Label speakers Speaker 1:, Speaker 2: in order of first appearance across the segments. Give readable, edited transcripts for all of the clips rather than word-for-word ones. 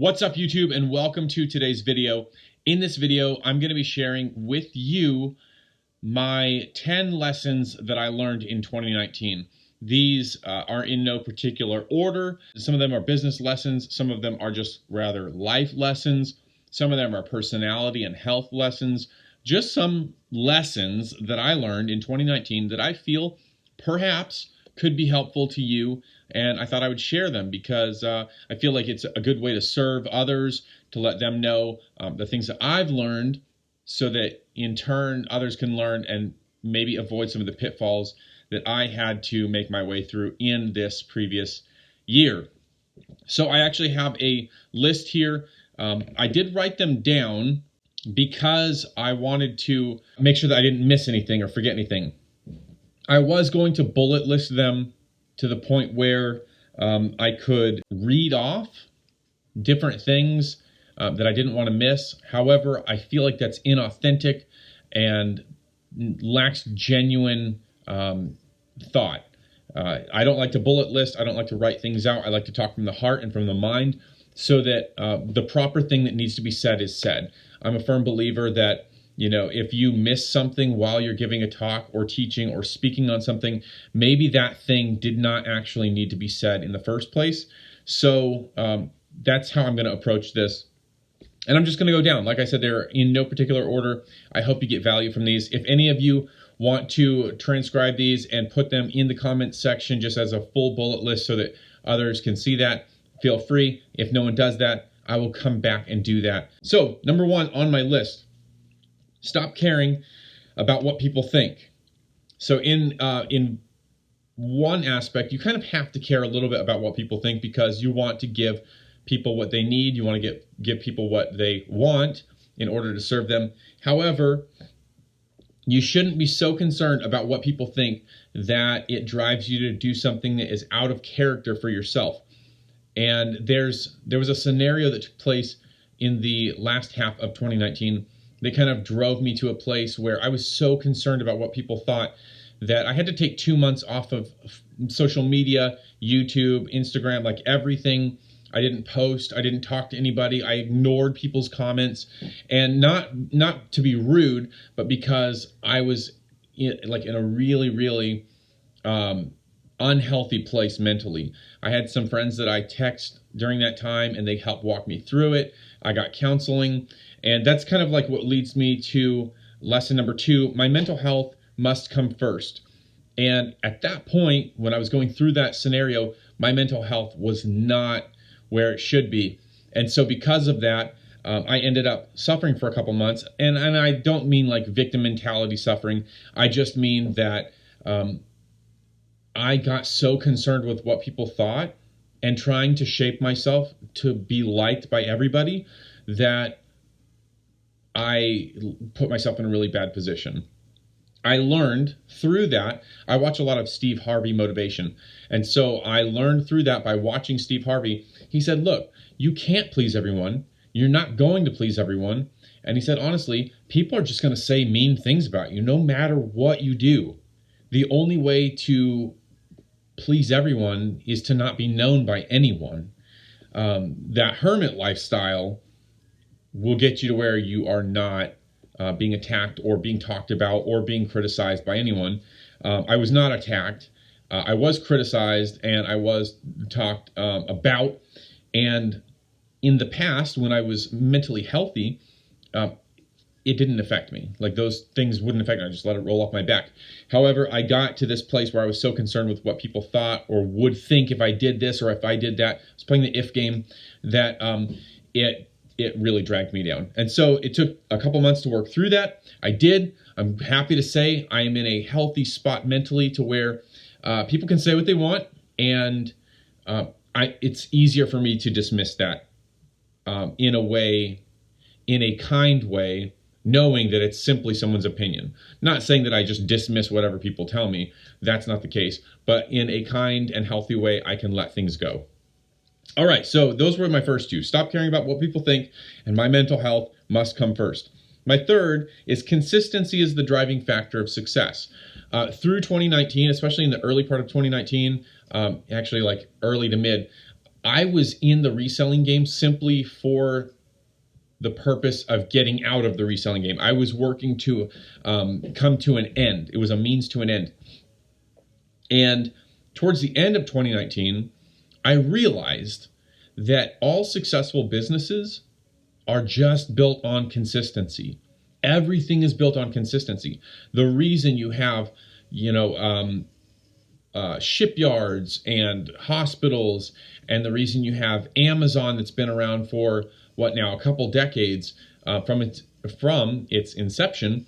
Speaker 1: What's up, YouTube, and welcome to today's video. In this video, I'm going to be sharing with you my 10 lessons that I learned in 2019. These are in no particular order. Some of them are business lessons. Some of them are just rather life lessons. Some of them are personality and health lessons. Just some lessons that I learned in 2019 that I feel perhaps could be helpful to you, and I thought I would share them because I feel like it's a good way to serve others, to let them know the things that I've learned so that in turn others can learn and maybe avoid some of the pitfalls that I had to make my way through in this previous year. So I actually have a list here. I did write them down because I wanted to make sure that I didn't miss anything or forget anything. I was going to bullet list them to the point where I could read off different things that I didn't want to miss. However, I feel like that's inauthentic and lacks genuine thought. I don't like to bullet list. I don't like to write things out. I like to talk from the heart and from the mind so that the proper thing that needs to be said is said. I'm a firm believer that if you miss something while you're giving a talk or teaching or speaking on something, maybe that thing did not actually need to be said in the first place. So that's how I'm going to approach this. And I'm just going to go down. Like I said, they're in no particular order. I hope you get value from these. If any of you want to transcribe these and put them in the comment section just as a full bullet list so that others can see that, feel free. If no one does that, I will come back and do that. So number one on my list, stop caring about what people think. So in one aspect, you kind of have to care a little bit about what people think because you want to give people what they need. You want to give people what they want in order to serve them. However, you shouldn't be so concerned about what people think that it drives you to do something that is out of character for yourself. And there was a scenario that took place in the last half of 2019 that kind of drove me to a place where I was so concerned about what people thought that I had to take 2 months off of social media, YouTube, Instagram, like everything. I didn't post. I didn't talk to anybody. I ignored people's comments, and not to be rude, but because I was in a really, really unhealthy place mentally. I had some friends that I text during that time, and they helped walk me through it. I got counseling, and that's kind of like what leads me to lesson number 2. My mental health must come first. And at that point, when I was going through that scenario, my mental health was not where it should be. And so because of that, I ended up suffering for a couple months. And I don't mean like victim mentality suffering. I just mean that I got so concerned with what people thought and trying to shape myself to be liked by everybody that I put myself in a really bad position. I learned through that. I watch a lot of Steve Harvey motivation. And so I learned through that by watching Steve Harvey. He said, look, you can't please everyone. You're not going to please everyone. And he said, honestly, people are just going to say mean things about you no matter what you do. The only way to please everyone is to not be known by anyone. That hermit lifestyle will get you to where you are not being attacked or being talked about or being criticized by anyone. I was not attacked. I was criticized and I was talked about. And in the past, when I was mentally healthy, it didn't affect me. Like those things wouldn't affect me. I just let it roll off my back. However, I got to this place where I was so concerned with what people thought or would think if I did this or if I did that. I was playing the if game that it really dragged me down. And so it took a couple months to work through that. I did. I'm happy to say I am in a healthy spot mentally to where people can say what they want. And it's easier for me to dismiss that in a way, in a kind way, knowing that it's simply someone's opinion. Not saying that I just dismiss whatever people tell me. That's not the case. But in a kind and healthy way, I can let things go. All right, so those were my first 2. Stop caring about what people think, and my mental health must come first. My third is consistency is the driving factor of success. Through 2019, especially in the early part of 2019, actually like early to mid, I was in the reselling game simply for the purpose of getting out of the reselling game. I was working to come to an end. It was a means to an end. And towards the end of 2019, I realized that all successful businesses are just built on consistency. Everything is built on consistency. The reason you have, shipyards and hospitals, and the reason you have Amazon that's been around for a couple decades from its inception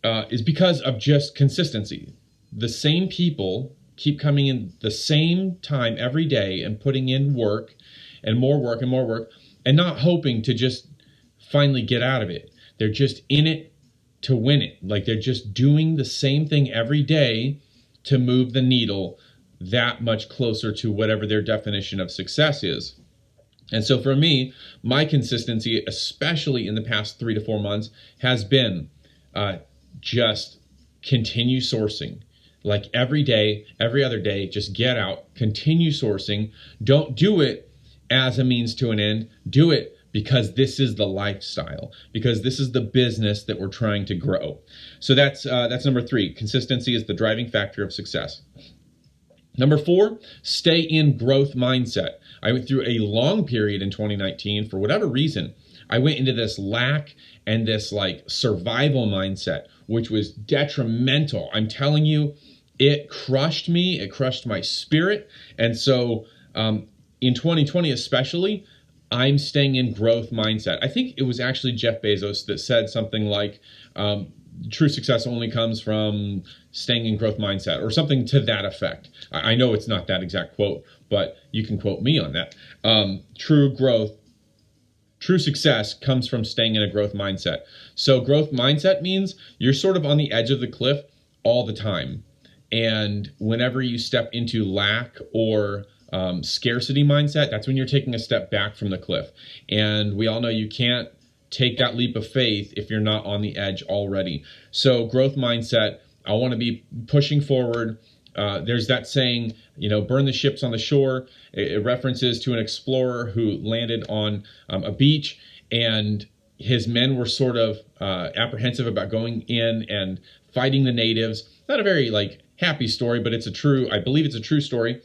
Speaker 1: is because of just consistency. The same people keep coming in the same time every day and putting in work and more work and more work, and not hoping to just finally get out of it. They're just in it to win it. Like, they're just doing the same thing every day to move the needle that much closer to whatever their definition of success is. And so for me, my consistency, especially in the past 3 to 4 months, has been just continue sourcing. Like, every day, every other day, just get out, continue sourcing. Don't do it as a means to an end. Do it because this is the lifestyle, because this is the business that we're trying to grow. So that's number 3. Consistency is the driving factor of success. Number 4, stay in growth mindset. I went through a long period in 2019, for whatever reason. I went into this lack and this survival mindset, which was detrimental. I'm telling you, it crushed me. It crushed my spirit. And so in 2020 especially, I'm staying in growth mindset. I think it was actually Jeff Bezos that said something like, true success only comes from staying in growth mindset, or something to that effect. I know it's not that exact quote, but you can quote me on that. True success comes from staying in a growth mindset. So growth mindset means you're sort of on the edge of the cliff all the time. And whenever you step into lack or scarcity mindset, that's when you're taking a step back from the cliff. And we all know you can't take that leap of faith if you're not on the edge already. So growth mindset, I want to be pushing forward. There's that saying, burn the ships on the shore. It references to an explorer who landed on a beach, and his men were sort of apprehensive about going in and fighting the natives. Not a very happy story, but I believe it's a true story.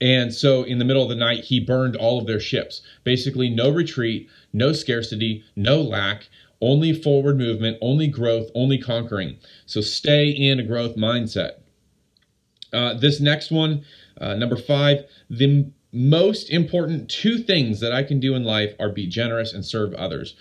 Speaker 1: And so in the middle of the night, he burned all of their ships. Basically, no retreat, no scarcity, no lack, only forward movement, only growth, only conquering. So stay in a growth mindset. This next one, number 5, the most important 2 things that I can do in life are be generous and serve others.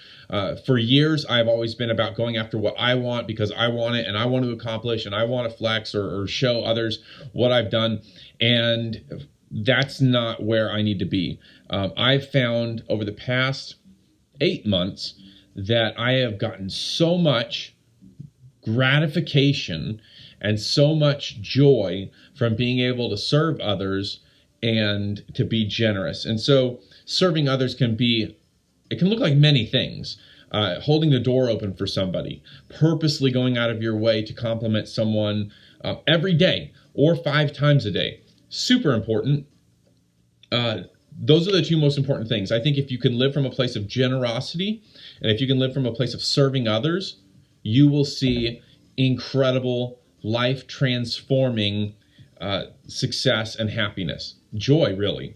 Speaker 1: For years, I've always been about going after what I want because I want it and I want to accomplish and I want to flex or show others what I've done. And that's not where I need to be. I've found over the past 8 months that I have gotten so much gratification and so much joy from being able to serve others and to be generous. And so serving others can look like many things. Holding the door open for somebody, purposely going out of your way to compliment someone every day or 5 times a day. Super important. Those are the 2 most important things. I think if you can live from a place of generosity, and if you can live from a place of serving others, you will see incredible, life-transforming success and happiness. Joy, really.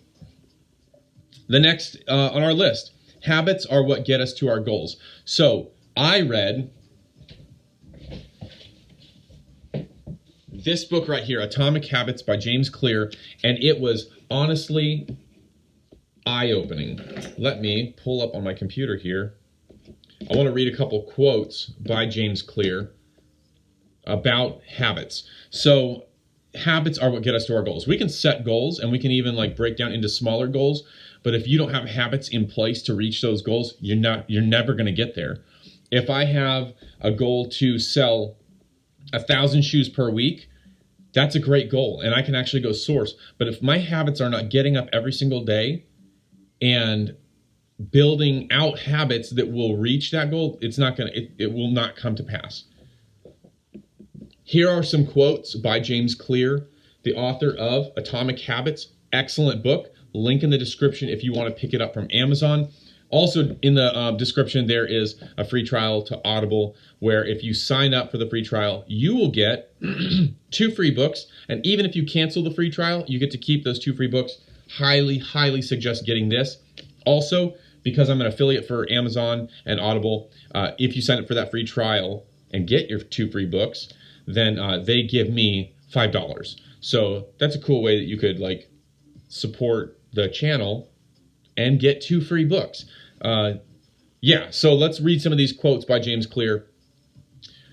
Speaker 1: The next on our list, habits are what get us to our goals. So I read this book right here, Atomic Habits by James Clear, and it was honestly eye-opening. Let me pull up on my computer here. I want to read a couple quotes by James Clear about habits. So habits are what get us to our goals. We can set goals, and we can even break down into smaller goals, but if you don't have habits in place to reach those goals, you're never going to get there. If I have a goal to sell 1,000 shoes per week, that's a great goal, and I can actually go source. But if my habits are not getting up every single day and building out habits that will reach that goal, it will not come to pass. Here are some quotes by James Clear, the author of Atomic Habits. Excellent book. Link in the description if you want to pick it up from Amazon. Also in the description, there is a free trial to Audible, where if you sign up for the free trial, you will get 2 free books. And even if you cancel the free trial, you get to keep those 2 free books. Highly, highly suggest getting this. Also, because I'm an affiliate for Amazon and Audible, if you sign up for that free trial and get your 2 free books, then they give me $5. So that's a cool way that you could like support the channel and get 2 free books. Yeah, so let's read some of these quotes by James Clear.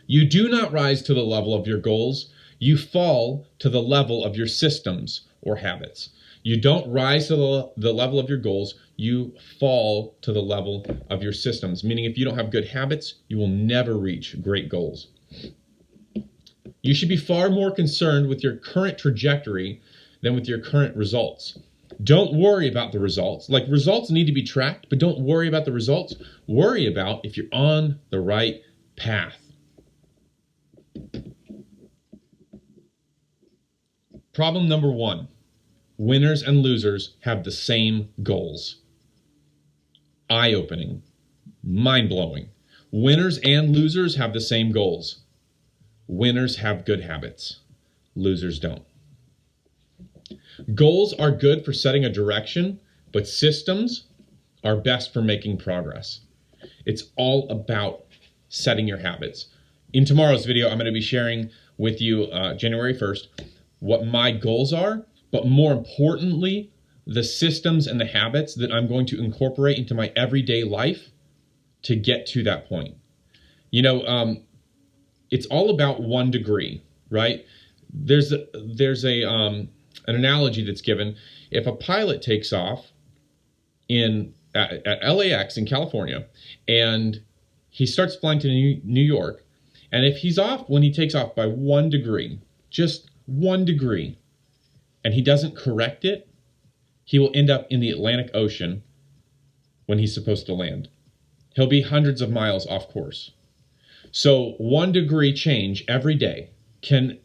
Speaker 1: You do not rise to the level of your goals. You fall to the level of your systems or habits. You don't rise to the level of your goals. You fall to the level of your systems, meaning if you don't have good habits, you will never reach great goals. You should be far more concerned with your current trajectory than with your current results. Don't worry about the results. Like, results need to be tracked, but don't worry about the results. Worry about if you're on the right path. Problem number 1. Winners and losers have the same goals. Eye-opening. Mind-blowing. Winners and losers have the same goals. Winners have good habits. Losers don't. Goals are good for setting a direction, but systems are best for making progress. It's all about setting your habits. In tomorrow's video, I'm going to be sharing with you January 1st what my goals are, but more importantly, the systems and the habits that I'm going to incorporate into my everyday life to get to that point. You know, it's all about 1 degree, right? There's an analogy that's given. If a pilot takes off at LAX in California and he starts flying to New York, and if he's off when he takes off by 1 degree, just 1 degree, and he doesn't correct it, he will end up in the Atlantic Ocean when he's supposed to land. He'll be hundreds of miles off course. So 1 degree change every day can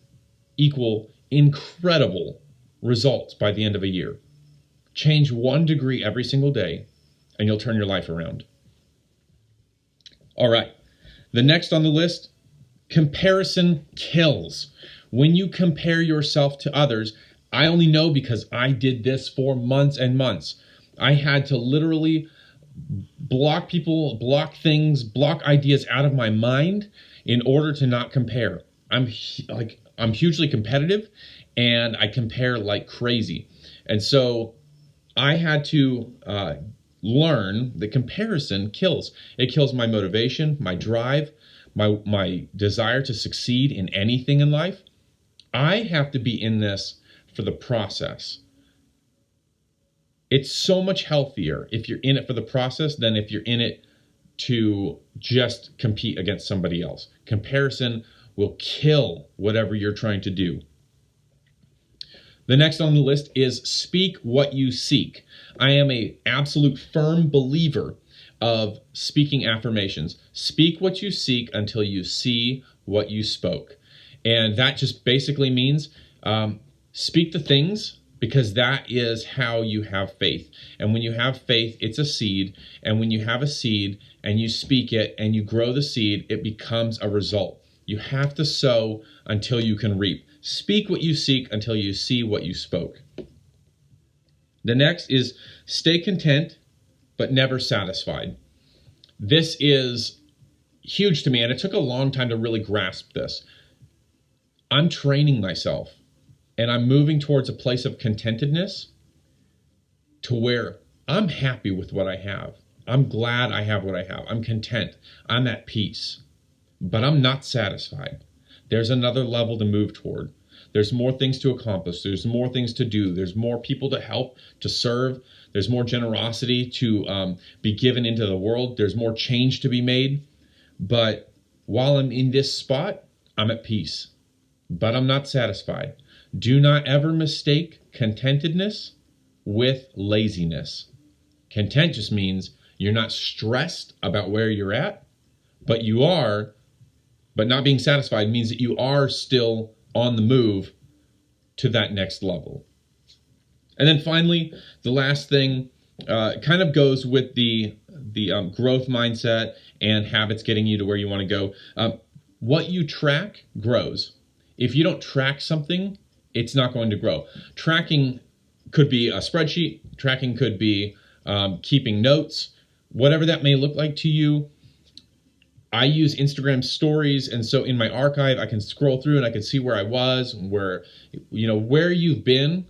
Speaker 1: equal incredible results by the end of a year. Change 1 degree every single day, and you'll turn your life around. All right. The next on the list, comparison kills. When you compare yourself to others, I only know because I did this for months and months. I had to literally block people, block things, block ideas out of my mind in order to not compare. I'm hugely competitive, and I compare like crazy. And so I had to learn that comparison kills. It kills my motivation, my drive, my desire to succeed in anything in life. I have to be in this for the process. It's so much healthier if you're in it for the process than if you're in it to just compete against somebody else. Comparison will kill whatever you're trying to do. The next on the list is speak what you seek. I am an absolute firm believer of speaking affirmations. Speak what you seek until you see what you spoke. And that just basically means speak the things, because that is how you have faith. And when you have faith, it's a seed. And when you have a seed and you speak it and you grow the seed, it becomes a result. You have to sow until you can reap. Speak what you seek until you see what you spoke. The next is stay content, but never satisfied. This is huge to me, and it took a long time to really grasp this. I'm training myself, and I'm moving towards a place of contentedness to where I'm happy with what I have. I'm glad I have what I have. I'm content. I'm at peace. But I'm not satisfied. There's another level to move toward. There's more things to accomplish. There's more things to do. There's more people to help, to serve. There's more generosity to be given into the world. There's more change to be made. But while I'm in this spot, I'm at peace. But I'm not satisfied. Do not ever mistake contentedness with laziness. Content just means you're not stressed about where you're at, but not being satisfied means that you are still on the move to that next level. And then finally, the last thing kind of goes with the growth mindset and habits getting you to where you want to go. What you track grows. If you don't track something, it's not going to grow. Tracking could be a spreadsheet. Tracking could be keeping notes. Whatever that may look like to you. I use Instagram stories, and so in my archive, I can scroll through and I can see where I was, where you've been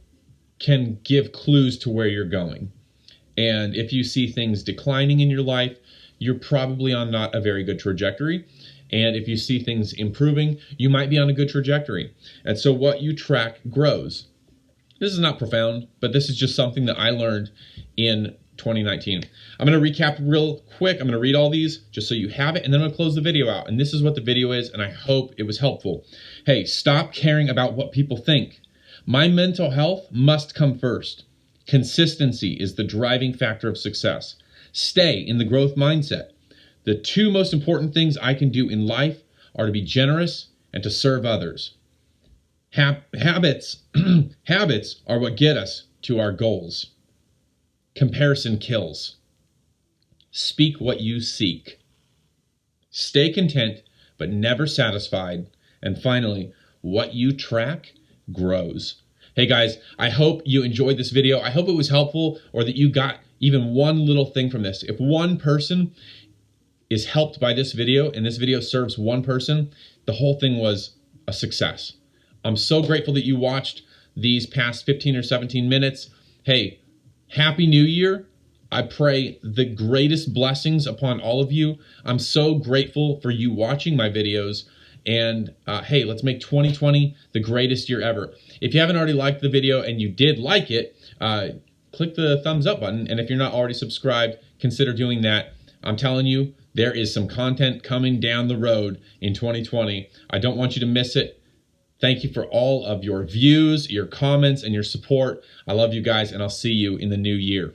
Speaker 1: can give clues to where you're going. And if you see things declining in your life, you're probably on not a very good trajectory. And if you see things improving, you might be on a good trajectory. And so what you track grows. This is not profound, but this is just something that I learned in 2019. I'm going to recap real quick. I'm going to read all these just so you have it, and then I'm going to close the video out. And this is what the video is, and I hope it was helpful. Hey, stop caring about what people think. My mental health must come first. Consistency is the driving factor of success. Stay in the growth mindset. The two most important things I can do in life are to be generous and to serve others. Habits are what get us to our goals. Comparison kills. Speak what you seek. Stay content, but never satisfied. And finally, what you track grows. Hey guys, I hope you enjoyed this video. I hope it was helpful, or that you got even one little thing from this. If one person is helped by this video and this video serves one person, the whole thing was a success. I'm so grateful that you watched these past 15 or 17 minutes. Hey, Happy New Year. I pray the greatest blessings upon all of you. I'm so grateful for you watching my videos. And hey, let's make 2020 the greatest year ever. If you haven't already liked the video and you did like it, click the thumbs up button. And if you're not already subscribed, consider doing that. I'm telling you, there is some content coming down the road in 2020. I don't want you to miss it. Thank you for all of your views, your comments, and your support. I love you guys, and I'll see you in the new year.